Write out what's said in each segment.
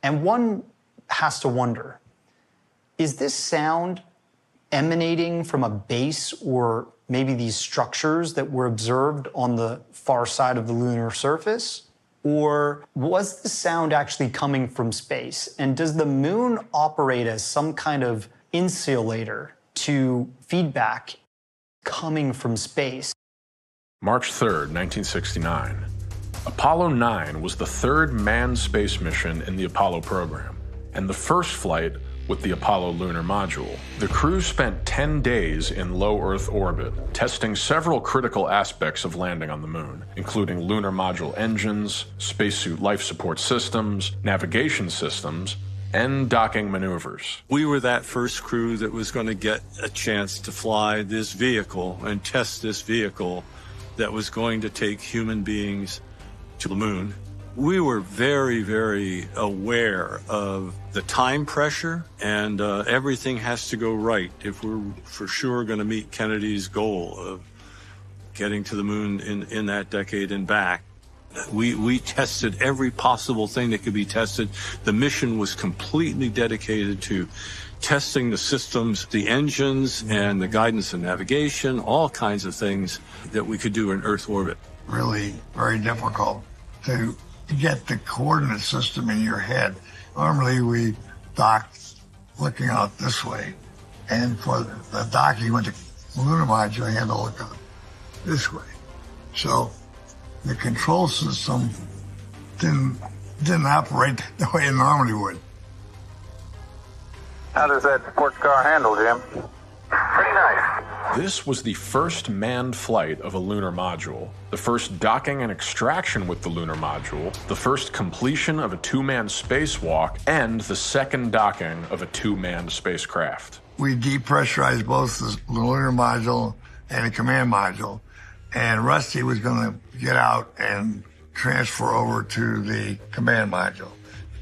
And one has to wonder, is this sound emanating from a base or maybe these structures that were observed on the far side of the lunar surface? Or was the sound actually coming from space? And does the moon operate as some kind of insulator to feedback coming from space? March 3rd, 1969. Apollo 9 was the third manned space mission in the Apollo program, and the first flight with the Apollo lunar module. The crew spent 10 days in low Earth orbit, testing several critical aspects of landing on the moon, including lunar module engines, spacesuit life support systems, navigation systems, and docking maneuvers. We were that first crew that was going to get a chance to fly this vehicle and test this vehicle that was going to take human beings to the moon. We were very, very aware of the time pressure, and everything has to go right if we're for sure going to meet Kennedy's goal of getting to the moon in that decade and back. We tested every possible thing that could be tested. The mission was completely dedicated to testing the systems, the engines, and the guidance and navigation, all kinds of things that we could do in Earth orbit. Really very difficult to get the coordinate system in your head. Normally we dock looking out this way, and for the docking with the lunar module, you had to look out this way. So the control system didn't operate the way it normally would. How does that sports car handle, Jim? Pretty nice. This was the first manned flight of a lunar module, the first docking and extraction with the lunar module, the first completion of a two-man spacewalk, and the second docking of a two-manned spacecraft. We depressurized both the lunar module and the command module, and Rusty was going to get out and transfer over to the command module.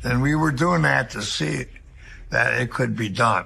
And we were doing that to see that it could be done.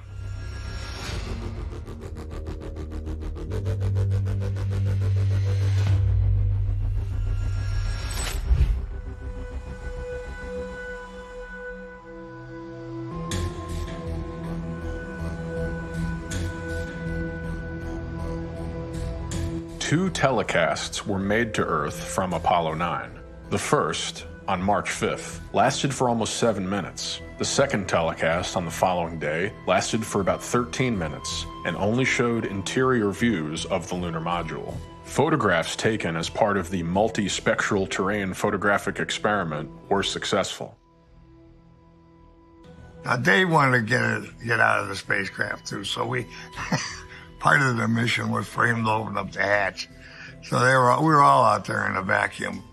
Two telecasts were made to Earth from Apollo 9. The first, on March 5th, lasted for almost 7 minutes. The second telecast on the following day lasted for about 13 minutes and only showed interior views of the lunar module. Photographs taken as part of the multi-spectral terrain photographic experiment were successful. Now, Dave wanted to get out of the spacecraft too, so we part of the mission was for him to open up the hatch. So we were all out there in a vacuum.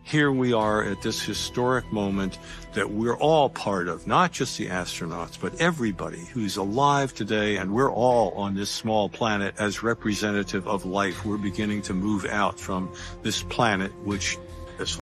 Here we are at this historic moment that we're all part of, not just the astronauts, but everybody who's alive today, and we're all on this small planet as representative of life. We're beginning to move out from this planet, which